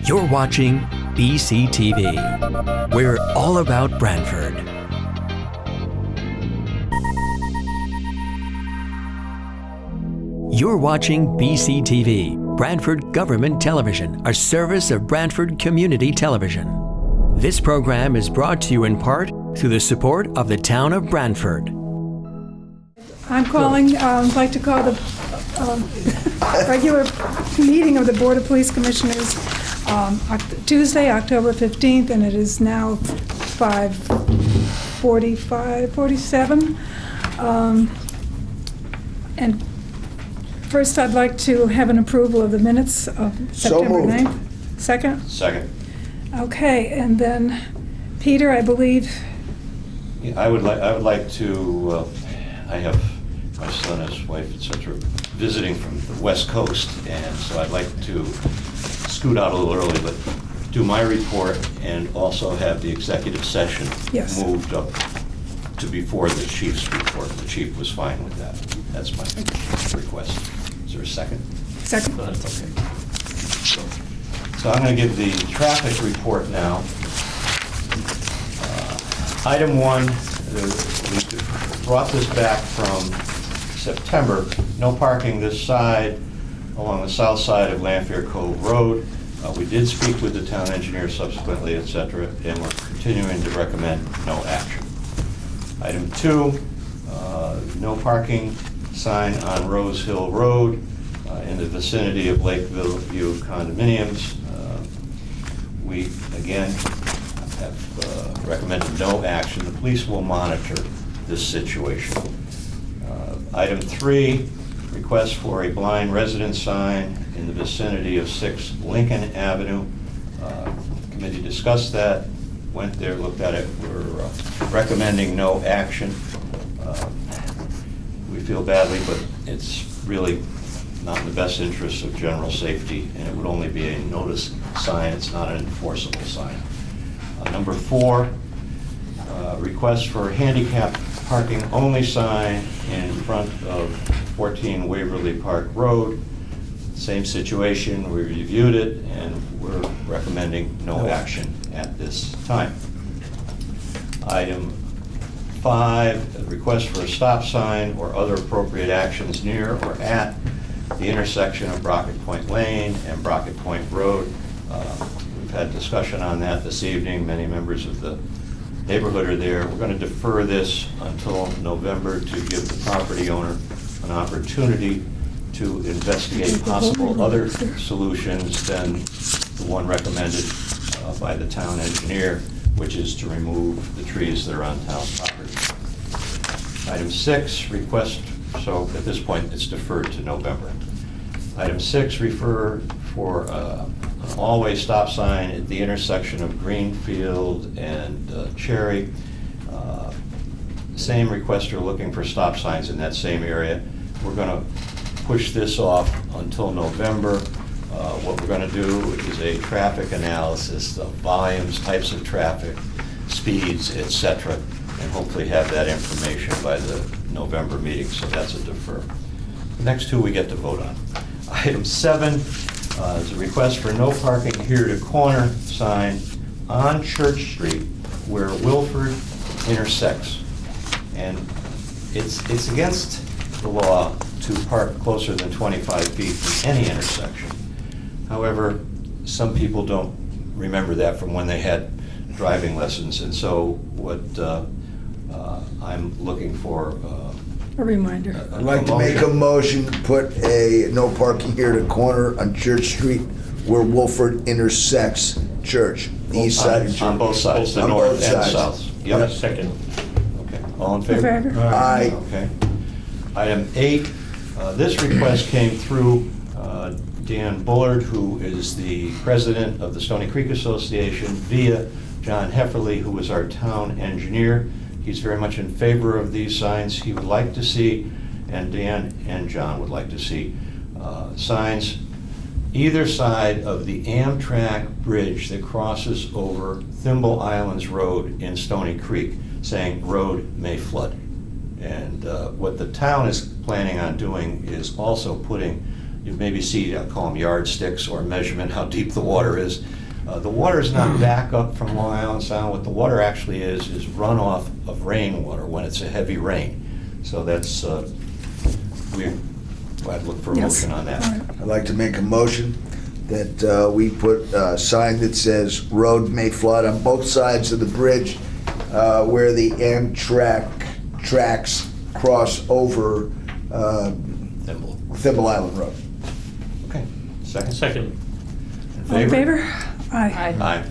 You're watching BCTV. We're all about Brantford. You're watching BCTV, Brantford Government Television, a service of Brantford Community Television. This program is brought to you in part through the support of the town of Brantford. I'm calling, I'd like to call the regular meeting of the Board of Police Commissioners Tuesday, October 15th, and it is now 5:47. And first, I'd like to have an approval of the minutes of September 9th. Second? Second. Okay, and then, Peter, I believe... Yeah, I would like to, I have my son, his wife, etc., visiting from the West Coast, and so I'd like to scoot out a little early, but do my report and also have the executive session moved up to before the chief's report. The chief was fine with that. That's my request. Is there a second? Second. That's okay. So I'm going to give the traffic report now. Item 1, we brought this back from September. No parking this side along the south side of Lanphier Cove Road. We did speak with the town engineer subsequently, etc., and we're continuing to recommend no action. Item 2, no parking sign on Rose Hill Road in the vicinity of Lakeville View condominiums. We, again, have recommended no action. The police will monitor this situation. Item 3, request for a blind residence sign in the vicinity of 6 Lincoln Avenue. The committee discussed that, went there, looked at it. We're recommending no action. We feel badly, but it's really not in the best interest of general safety, and it would only be a notice sign. It's not an enforceable sign. Number 4, request for handicap parking only sign in front of 14 Waverly Park Road. Same situation, we reviewed it, and we're recommending no action at this time. Item 5, request for a stop sign or other appropriate actions near or at the intersection of Brockett Point Lane and Brockett Point Road. We've had discussion on that this evening. Many members of the neighborhood are there. We're going to defer this until November to give the property owner an opportunity to investigate possible other solutions than the one recommended by the town engineer, which is to remove the trees that are on town property. Item 6, request, so at this point it's deferred to November. Item 6, refer for an all-way stop sign at the intersection of Greenfield and Cherry. Same requester looking for stop signs in that same area. We're going to push this off until November. What we're going to do is a traffic analysis of volumes, types of traffic, speeds, etc., and hopefully have that information by the November meeting, so that's a defer. The next 2 we get to vote on. Item 7 is a request for no parking here to corner sign on Church Street where Wilford intersects. And it's against the law to park closer than 25 feet from any intersection. However, some people don't remember that from when they had driving lessons, and so what I'm looking for A reminder. I'd like to make a motion to put a no parking here to corner on Church Street where Wolford intersects Church, the east side of Church. On both sides, the On north both and sides. south. Yep. Second. Okay, all in favor? Favor? Aye. Okay. Item 8, this request came through Dan Bullard, who is the president of the Stony Creek Association, via John Hefferly, who is our town engineer. He's very much in favor of these signs. He would like to see, and Dan and John would like to see, signs either side of the Amtrak bridge that crosses over Thimble Islands Road in Stony Creek, saying road may flood. And what the town is planning on doing is also putting you maybe see, I call them yardsticks or measurement, how deep the water is. The water is not back up from Long Island Sound. What the water actually is runoff of rainwater when it's a heavy rain. So that's, I'd look for a Yes. motion on that. All right. I'd like to make a motion that we put a sign that says road may flood on both sides of the bridge where the Amtrak tracks cross over Thimble. Thimble Island Road. Okay, second? Second. All in favor? Aye. Aye.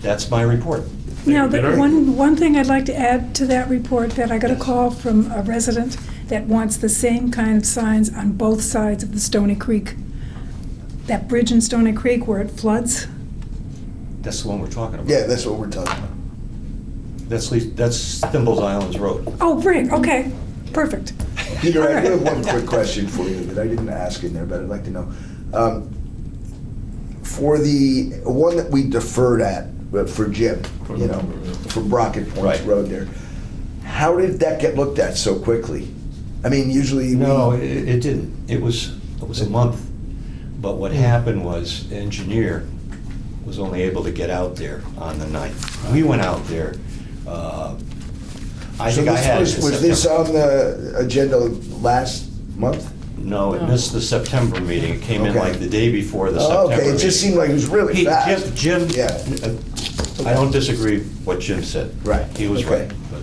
That's my report. Now, you, the Peter. one thing I'd like to add to that report, that I got a call from a resident that wants the same kind of signs on both sides of the Stony Creek. That bridge in Stony Creek where it floods. That's the one we're talking about. Yeah, that's what we're talking about. That's Thimble's Islands Road. Oh, great, okay, perfect. Peter, I All do have right. one quick question for you that I didn't ask in there, but I'd like to know. For the one that we deferred at, for Jim, you know, for Brockett Points Right. Road there, how did that get looked at so quickly? I mean, usually No, it didn't. It was a month. But what happened was, the engineer was only able to get out there on the 9th. We went out there, I So think I had. this it in was this September. on the agenda last month? No, it missed the September meeting. It came in Okay. like the day before the Oh, September okay, meeting. it just seemed like it was really fast. Jim, Yeah. I don't disagree with what Jim said. Right, He was okay. right. But,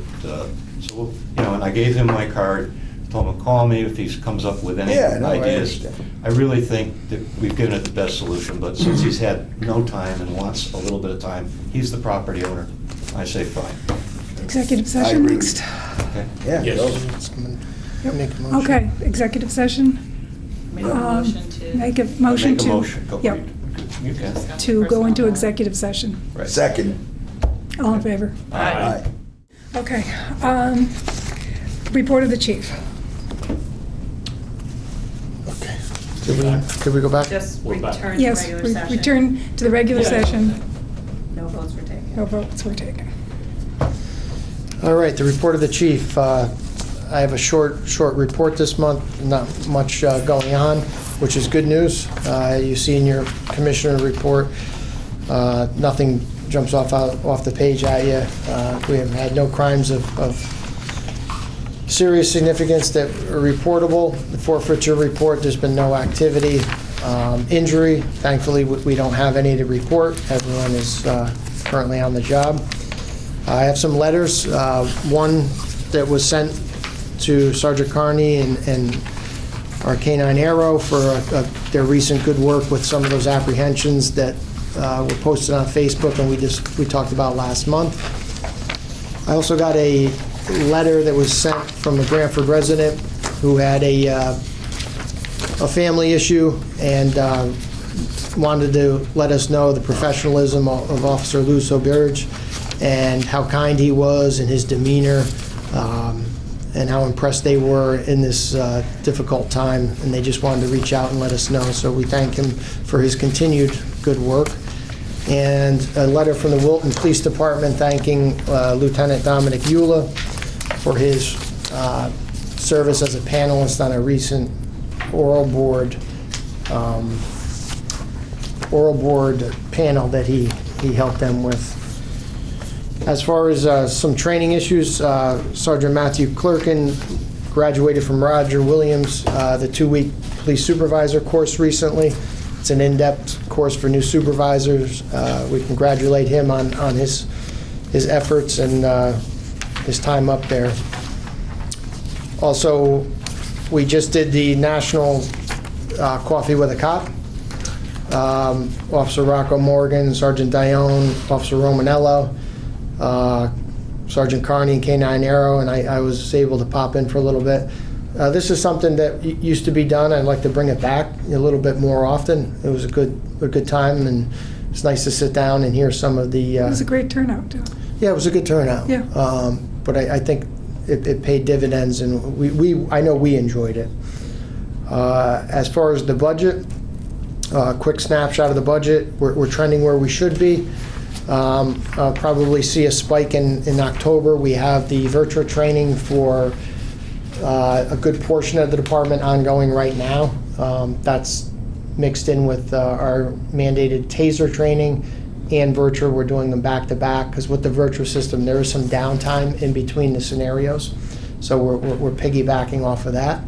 so, you know, and I gave him my card, told him to call me if he comes up with any Yeah, no, I ideas. understand. I really think that we've given it the best solution, but since he's had no time and wants a little bit of time, he's the property owner. I say fine. Executive I session agree. next. Okay? Yeah. Yes. those- Yep. Okay, executive session. Make a motion to. Make a motion Make to. a motion. Go, Yep, you can. discuss to go into personnel. executive session. Right. Second. All in favor? Aye. Okay. Report of the chief. Okay. Could we go back? Just We're back. return to Yes, regular session. return to the regular Yeah. session. No votes were taken. No votes were taken. All right, the report of the chief. I have a short report this month, not much going on, which is good news. You see in your commissioner report, nothing jumps off the page at you. We have had no crimes of serious significance that are reportable. The forfeiture report, there's been no activity. Injury, thankfully, we don't have any to report. Everyone is currently on the job. I have some letters. One that was sent to Sergeant Carney and our K-9 Arrow for their recent good work with some of those apprehensions that were posted on Facebook and we talked about last month. I also got a letter that was sent from a Branford resident who had a family issue and wanted to let us know the professionalism of Officer Lou Soberge and how kind he was and his demeanor, and how impressed they were in this difficult time, and they just wanted to reach out and let us know. So we thank him for his continued good work. And a letter from the Wilton Police Department thanking Lieutenant Dominic Eula for his service as a panelist on a recent oral board panel that he helped them with. As far as some training issues, Sergeant Matthew Clerkin graduated from Roger Williams, the 2-week police supervisor course recently. It's an in-depth course for new supervisors. We congratulate him on his efforts and his time up there. Also, we just did the National Coffee with a Cop. Officer Rocco Morgan, Sergeant Dione, Officer Romanello, Sergeant Carney and K-9 Arrow, and I was able to pop in for a little bit. This is something that used to be done. I'd like to bring it back a little bit more often. It was a good time, and it's nice to sit down and hear some of the... It was a great turnout, too. Yeah, it was a good turnout. Yeah. But I think it paid dividends, and I know we enjoyed it. As far as the budget, quick snapshot of the budget, we're trending where we should be. Probably see a spike in October. We have the virtual training for a good portion of the department ongoing right now. That's mixed in with our mandated TASER training and Virtua. We're doing them back to back because with the Virtua system, there is some downtime in between the scenarios. So we're piggybacking off of that.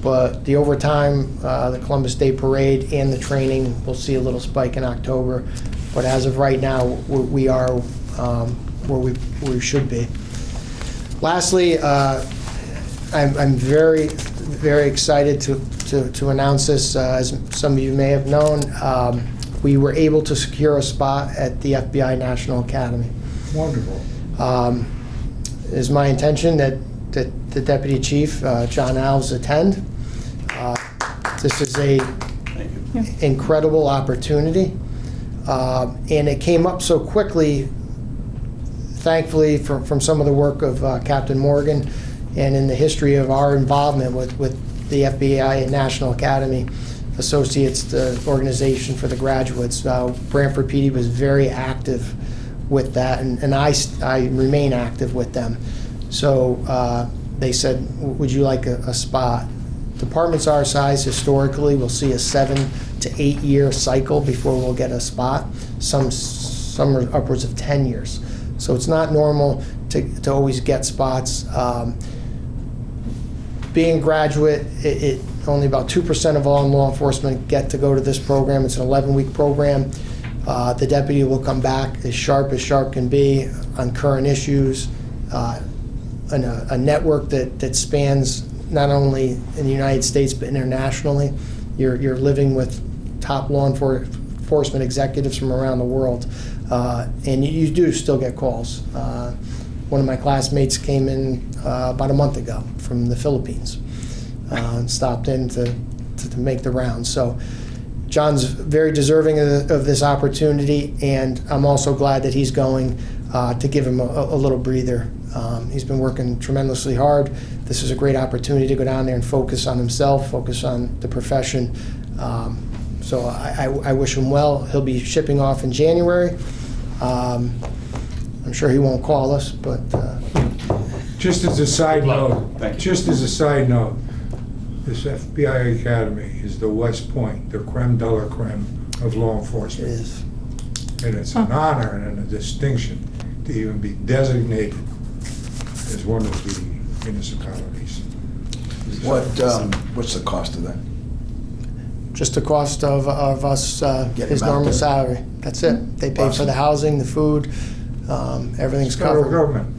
But the overtime, the Columbus Day Parade, and the training, we'll see a little spike in October. But as of right now, we are where we should be. Lastly, I'm very, very excited to announce this. As some of you may have known, we were able to secure a spot at the FBI National Academy. Wonderful. It is my intention that the Deputy Chief, John Alves, attend. This is a incredible opportunity, and it came up so quickly, thankfully, from some of the work of Captain Morgan, and in the history of our involvement with the FBI National Academy Associates, the organization for the graduates. Brantford PD was very active with that, and I remain active with them. So they said, would you like a spot? Departments our size historically will see a 7 to 8 year cycle before we'll get a spot. Some are upwards of 10 years. So it's not normal to always get spots. Being a graduate, only about 2% of all law enforcement get to go to this program. It's an 11-week program. The deputy will come back as sharp can be on current issues, a network that spans not only in the United States but internationally. You're living with top law enforcement executives from around the world, and you do still get calls. One of my classmates came in about a month ago from the Philippines and stopped in to make the rounds. So John's very deserving of this opportunity, and I'm also glad that he's going to give him a little breather. He's been working tremendously hard. This is a great opportunity to go down there and focus on himself, focus on the profession. So I wish him well. He'll be shipping off in January. I'm sure he won't call us, but Just as a side note, Thank you. just as a side note, this FBI Academy is the West Point, the creme de la creme of law it enforcement. is. And it's an honor and a distinction to even be designated as one of the municipalities. What's the cost of that? Just the cost of us, Getting his him out normal there. salary. That's it. They pay for Awesome. the housing, the food, everything's Federal covered. government.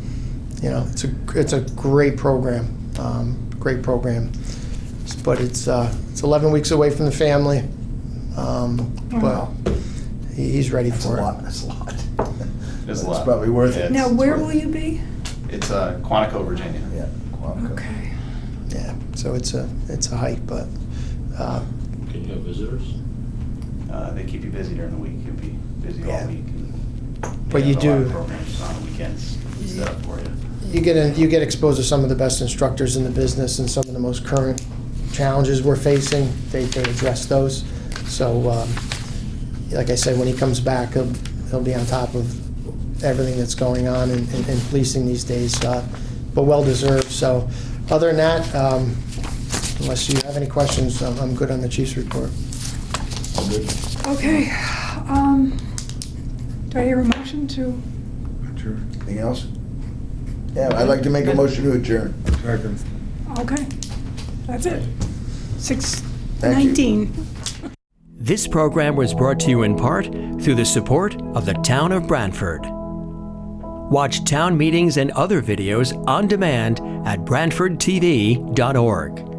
You know, it's a great program, but it's 11 weeks away from the family, but he's ready That's a for it. lot, that's a lot. It's a It's lot. probably worth Yeah, it. Now, it's where worth will it. you be? It's Quantico, Virginia. Yeah. Quantico. Okay. Yeah, so it's a hike, but Can you have visitors? They keep you busy during the week. You'll be busy Yeah. all week. And But they you have a lot of do- programs on the weekends set up for you. you get exposed to some of the best instructors in the business and some of the most current challenges we're facing. They address those. So, like I said, when he comes back, he'll be on top of everything that's going on in policing these days, but well-deserved. So, other than that, unless you have any questions, I'm good on the chief's report. All good. Okay. Do I hear a motion to? Sure. Anything else? Yeah, I'd like to make a motion to adjourn. Second. Okay. That's it. Thank 6:19. This program was brought to you in part through the support of the Town of Brantford. Watch town meetings and other videos on demand at BrantfordTV.org.